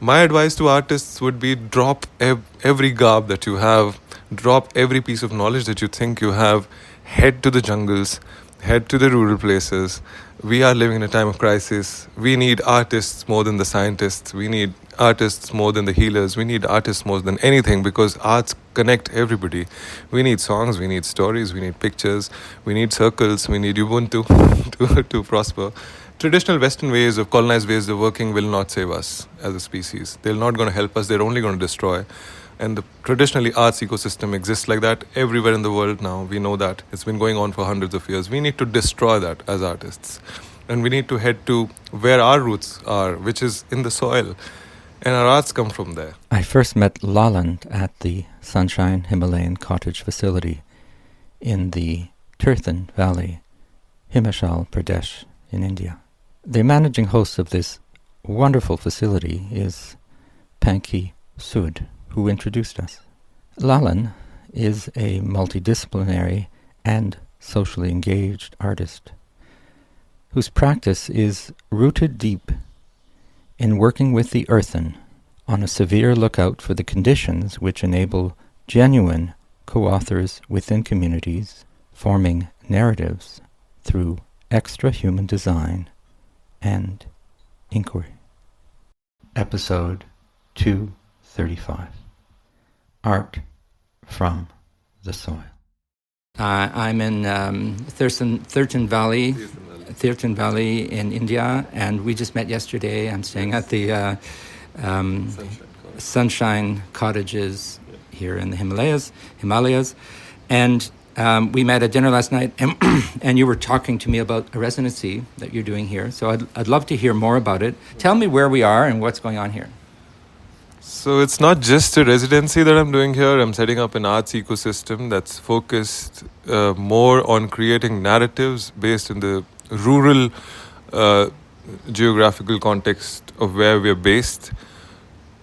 My advice to artists would be drop every garb that you have, drop every piece of knowledge that you think you have, head to the jungles, head to the rural places. We are living in a time of crisis. We need artists more than the scientists. We need artists more than the healers. We need artists more than anything because arts connect everybody. We need songs, we need stories, we need pictures, we need circles, we need Ubuntu to prosper. Traditional Western ways of colonized ways of working will not save us as a species. They're not going to help us. They're only going to destroy. And the traditionally arts ecosystem exists like that everywhere in the world now. We know that. It's been going on for hundreds of years. We need to destroy that as artists. And we need to head to where our roots are, which is in the soil. And our arts come from there. I first met Lallan at the Sunshine Himalayan Cottage facility in the Tirthan Valley, Himachal Pradesh in India. The managing host of this wonderful facility is Panki Sood, who introduced us. Lallan is a multidisciplinary and socially engaged artist whose practice is rooted deep in working with the earthen on a severe lookout for the conditions which enable genuine co-authors within communities forming narratives through extra-human design and inquiry. Episode 235. Art from the Soil. I'm in Tirthan Valley in India, and we just met yesterday. I'm staying at the Sunshine Cottages here in the Himalayas, and we met at dinner last night, and you were talking to me about a residency that you're doing here. So I'd love to hear more about it. Tell me where we are and what's going on here. So it's not just a residency that I'm doing here. I'm setting up an arts ecosystem that's focused more on creating narratives based in the rural geographical context of where we're based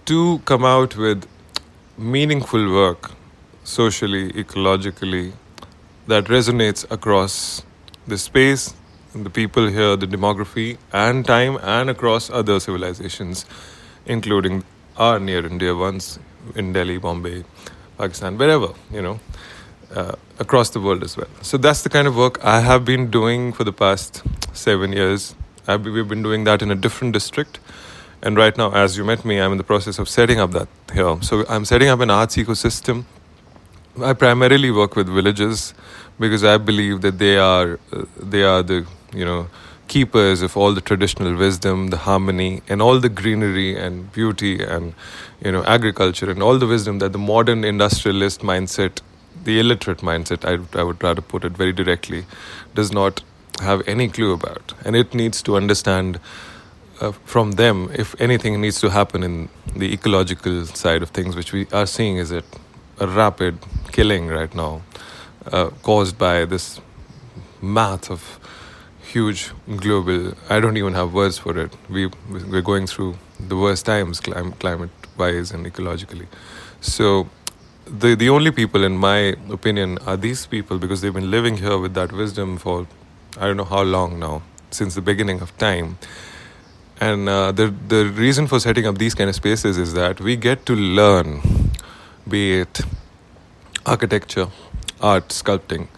to come out with meaningful work socially, ecologically, that resonates across the space, the people here, the demography and time, and across other civilizations, including our near and dear ones in Delhi, Bombay, Pakistan, wherever, across the world as well. So that's the kind of work I have been doing for the past 7 years. We've been doing that in a different district. And right now, as you met me, I'm in the process of setting up that here. So I'm setting up an arts ecosystem. I primarily work with villages because I believe that they are the keepers of all the traditional wisdom, the harmony, and all the greenery and beauty and agriculture and all the wisdom that the modern industrialist mindset, the illiterate mindset, I would try to put it very directly, does not have any clue about. And it needs to understand from them if anything needs to happen in the ecological side of things, which we are seeing is a rapid killing right now, caused by this math of huge global, I don't even have words for it. We're going through the worst times climate-wise and ecologically. So the only people, in my opinion, are these people because they've been living here with that wisdom for I don't know how long now, since the beginning of time. And the reason for setting up these kind of spaces is that we get to learn, be it architecture, art, sculpting,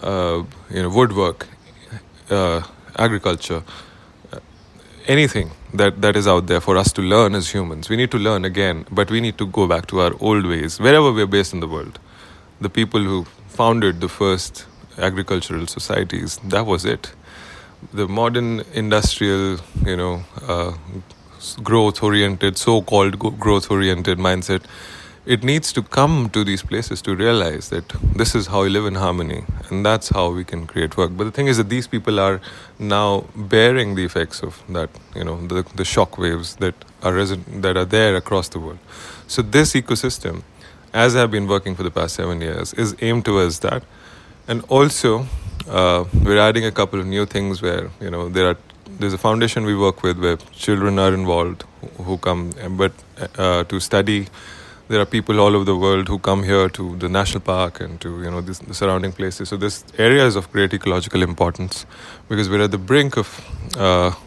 woodwork, agriculture, anything that is out there for us to learn as humans. We need to learn again, but we need to go back to our old ways, wherever we're based in the world. The people who founded the first agricultural societies, that was it. The modern industrial, growth-oriented, so-called growth-oriented mindset, it needs to come to these places to realize that this is how we live in harmony, and that's how we can create work. But the thing is that these people are now bearing the effects of that, the shock waves that are there across the world. So this ecosystem, as I've been working for the past 7 years, is aimed towards that. And also, we're adding a couple of new things where, there's a foundation we work with where children are involved who come, but to study. There are people all over the world who come here to the national park and to, the surrounding places. So this area is of great ecological importance because we're at the brink of,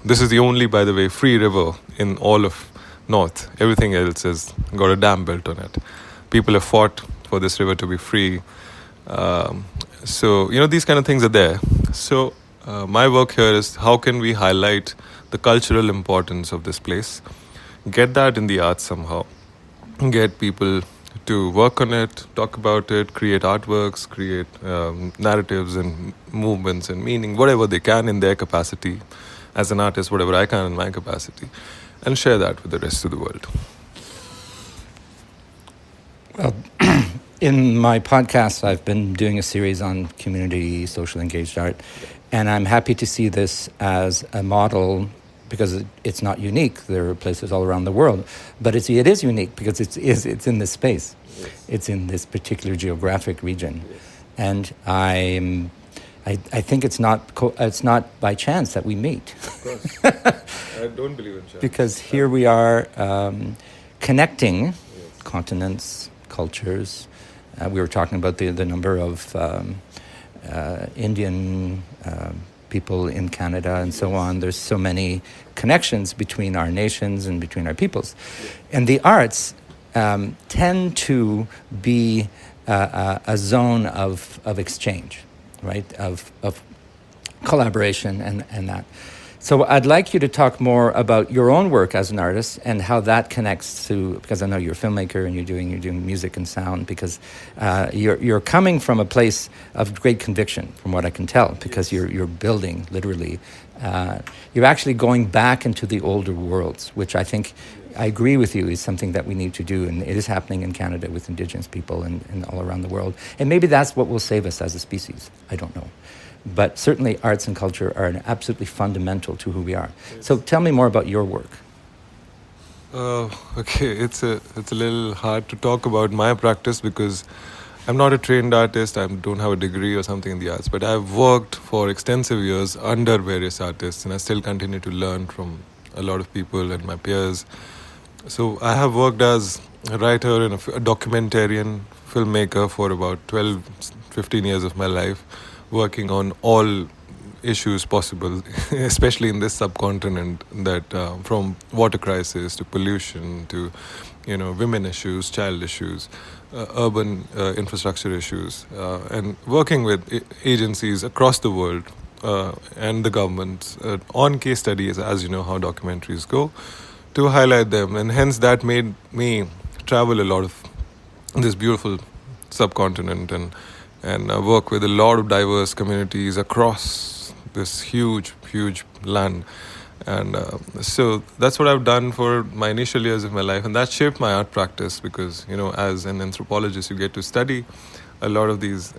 this is the only, by the way, free river in all of north. Everything else has got a dam built on it. People have fought for this river to be free. So, these kind of things are there. So, my work here is how can we highlight the cultural importance of this place, get that in the arts somehow, get people to work on it, talk about it, create artworks, create narratives and movements and meaning, whatever they can in their capacity as an artist, whatever I can in my capacity, and share that with the rest of the world. Well, in my podcast, I've been doing a series on community, social engaged art, and I'm happy to see this as a model because it's not unique. There are places all around the world, but it is unique because it's in this space. Yes. It's in this particular geographic region, yes. And I think it's not by chance that we meet. Of course, I don't believe in chance. Because here we are connecting, yes, continents, cultures. We were talking about the number of Indian people in Canada and so on. There's so many connections between our nations and between our peoples. And the arts tend to be a zone of exchange, right? Of collaboration and that. So I'd like you to talk more about your own work as an artist and how that connects to, because I know you're a filmmaker and you're doing music and sound, because you're coming from a place of great conviction, from what I can tell, because you're building literally. You're actually going back into the older worlds, which I think, I agree with you, is something that we need to do, and it is happening in Canada with Indigenous people and all around the world. And maybe that's what will save us as a species. I don't know. But certainly arts and culture are absolutely fundamental to who we are. Yes. So tell me more about your work. Okay, it's a little hard to talk about my practice because I'm not a trained artist. I don't have a degree or something in the arts, but I've worked for extensive years under various artists, and I still continue to learn from a lot of people and my peers. So I have worked as a writer and a documentarian filmmaker for about 12, 15 years of my life, working on all issues possible, especially in this subcontinent, that from water crisis to pollution to, women issues, child issues, urban infrastructure issues, and working with agencies across the world and the governments on case studies, as you know how documentaries go, to highlight them. And hence that made me travel a lot of this beautiful subcontinent and work with a lot of diverse communities across this huge land. And so that's what I've done for my initial years of my life, and that shaped my art practice because, as an anthropologist, you get to study a lot of these,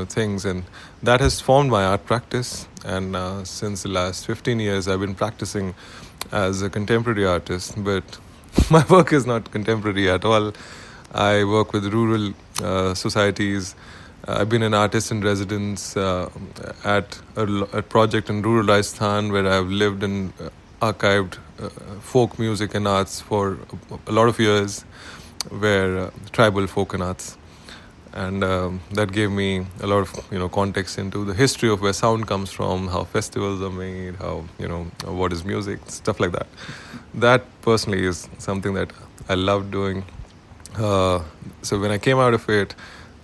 things, and that has formed my art practice. And since the last 15 years, I've been practicing as a contemporary artist, but my work is not contemporary at all. I work with rural societies. I've been an artist in residence at a project in rural Rajasthan where I've lived and archived folk music and arts for a lot of years, where tribal folk and arts. And that gave me a lot of context into the history of where sound comes from, how festivals are made, how what is music, stuff like that. That personally is something that I love doing. So when I came out of it,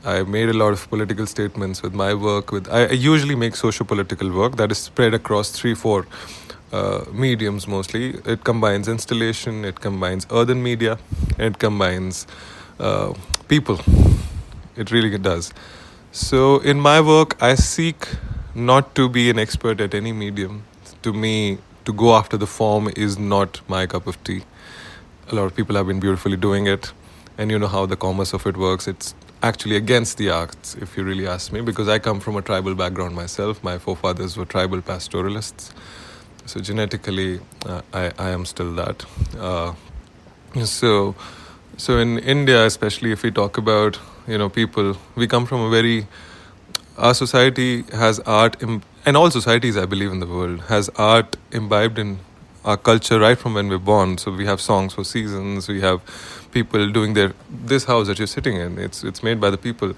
I made a lot of political statements with my work. I usually make socio-political work that is spread across 3-4 mediums mostly. It combines installation, it combines earthen media, and it combines people. It really does. So in my work, I seek not to be an expert at any medium. To me, to go after the form is not my cup of tea. A lot of people have been beautifully doing it, and you know how the commerce of it works. It's actually against the arts, if you really ask me, because I come from a tribal background myself. My forefathers were tribal pastoralists. So genetically, I am still that. So in India, especially if we talk about, people, we come from our society has art, and all societies, I believe, in the world, has art imbibed in our culture right from when we're born. So we have songs for seasons, we have people doing this house that you're sitting in, it's made by the people.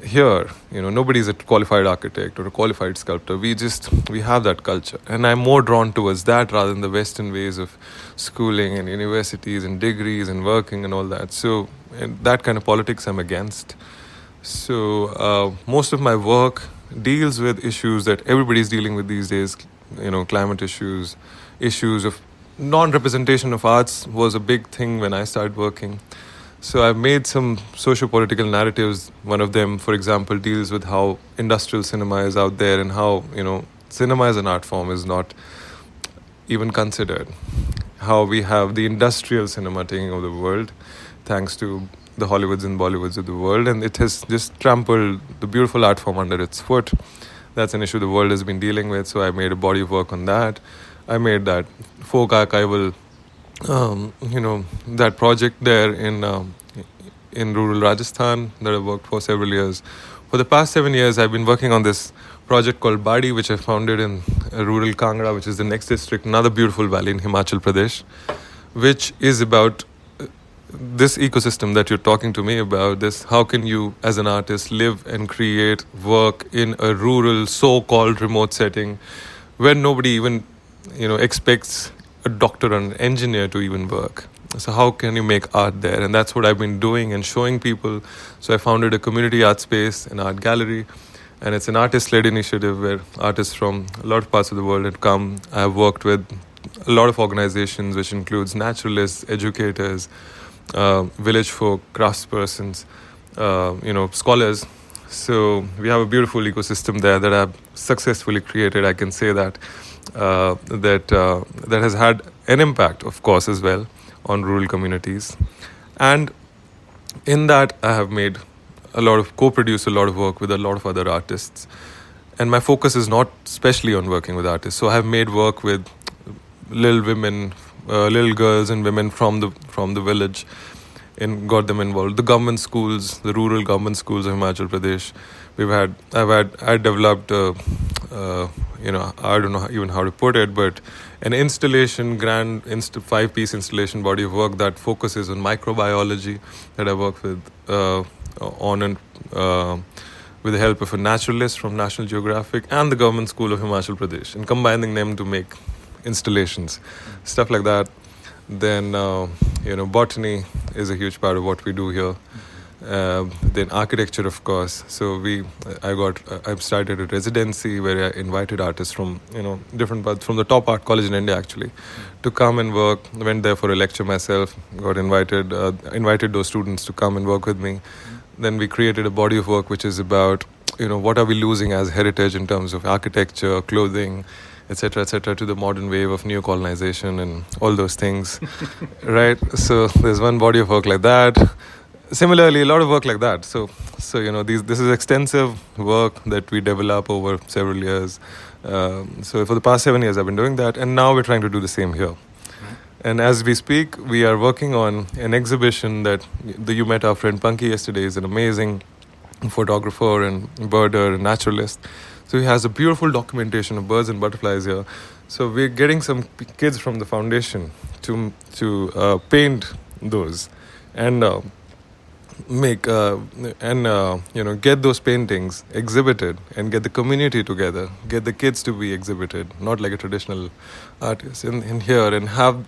here, nobody's a qualified architect or a qualified sculptor. We have that culture, and I'm more drawn towards that rather than the Western ways of schooling and universities and degrees and working and all that. So, and that kind of politics I'm against. So most of my work deals with issues that everybody's dealing with these days. Climate issues of non-representation of arts was a big thing when I started working. So I've made some socio-political narratives. One of them, for example, deals with how industrial cinema is out there and how cinema as an art form is not even considered. How we have the industrial cinema taking over the world, thanks to the Hollywoods and Bollywoods of the world, and it has just trampled the beautiful art form under its foot. That's an issue the world has been dealing with, so I made a body of work on that. I made that folk archival, that project there in rural Rajasthan that I worked for several years. For the past 7 years, I've been working on this project called Badi, which I founded in rural Kangra, which is the next district, another beautiful valley in Himachal Pradesh, which is about this ecosystem that you're talking to me about. This, how can you as an artist live and create work in a rural so-called remote setting where nobody even expects a doctor or an engineer to even work. So how can you make art there? And that's what I've been doing and showing people. So I founded a community art space, an art gallery, and it's an artist-led initiative where artists from a lot of parts of the world have come. I've worked with a lot of organizations, which includes naturalists, educators, village folk, craftspersons, scholars. So we have a beautiful ecosystem there that I've successfully created. I can say that that has had an impact, of course, as well on rural communities. And in that, I have made co-produced a lot of work with a lot of other artists. And my focus is not especially on working with artists. So I have made work with little women, little girls and women from the village, and got them involved. The government schools, the rural government schools of Himachal Pradesh. I developed, I don't know even how to put it, but an installation, 5-piece installation body of work that focuses on microbiology that I work with with the help of a naturalist from National Geographic and the government school of Himachal Pradesh, and combining them to make installations, stuff like that. Then botany is a huge part of what we do here. Then architecture, of course. So I've started a residency where I invited artists from different parts, from the top art college in India actually, to come and work. Went there for a lecture myself. Got invited those students to come and work with me. Then we created a body of work which is about what are we losing as heritage in terms of architecture, clothing, etc., to the modern wave of neo-colonization and all those things, right? So there's one body of work like that. Similarly, a lot of work like that. So this is extensive work that we develop over several years. So for the past 7 years, I've been doing that, and now we're trying to do the same here. And as we speak, we are working on an exhibition that you met our friend Punky yesterday. Is an amazing photographer and birder and naturalist. So he has a beautiful documentation of birds and butterflies here. So we're getting some kids from the foundation to paint those and get those paintings exhibited and get the community together, get the kids to be exhibited, not like a traditional artist in here, and have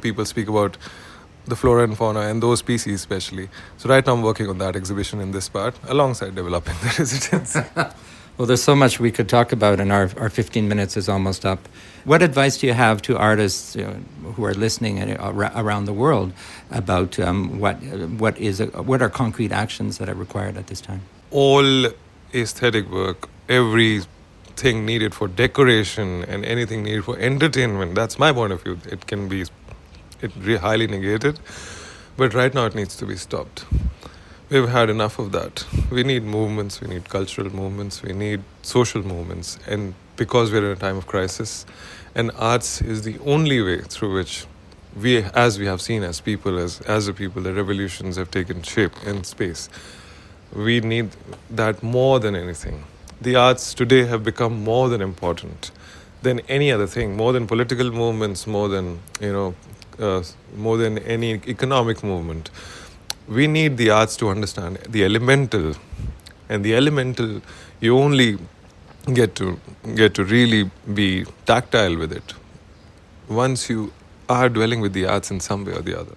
people speak about the flora and fauna and those species especially. So right now I'm working on that exhibition in this part alongside developing the residence. Well, there's so much we could talk about, and our 15 minutes is almost up. What advice do you have to artists who are listening around the world about what are concrete actions that are required at this time? All aesthetic work, everything needed for decoration and anything needed for entertainment, that's my point of view. It can be highly negated, but right now it needs to be stopped. We've had enough of that. We need movements, we need cultural movements, we need social movements. And because we're in a time of crisis, and arts is the only way through which we have seen as people, as a people, the revolutions have taken shape in space. We need that more than anything. The arts today have become more than important than any other thing, more than political movements, more than any economic movement. We need the arts to understand the elemental And the elemental, you only get to really be tactile with it once you are dwelling with the arts in some way or the other.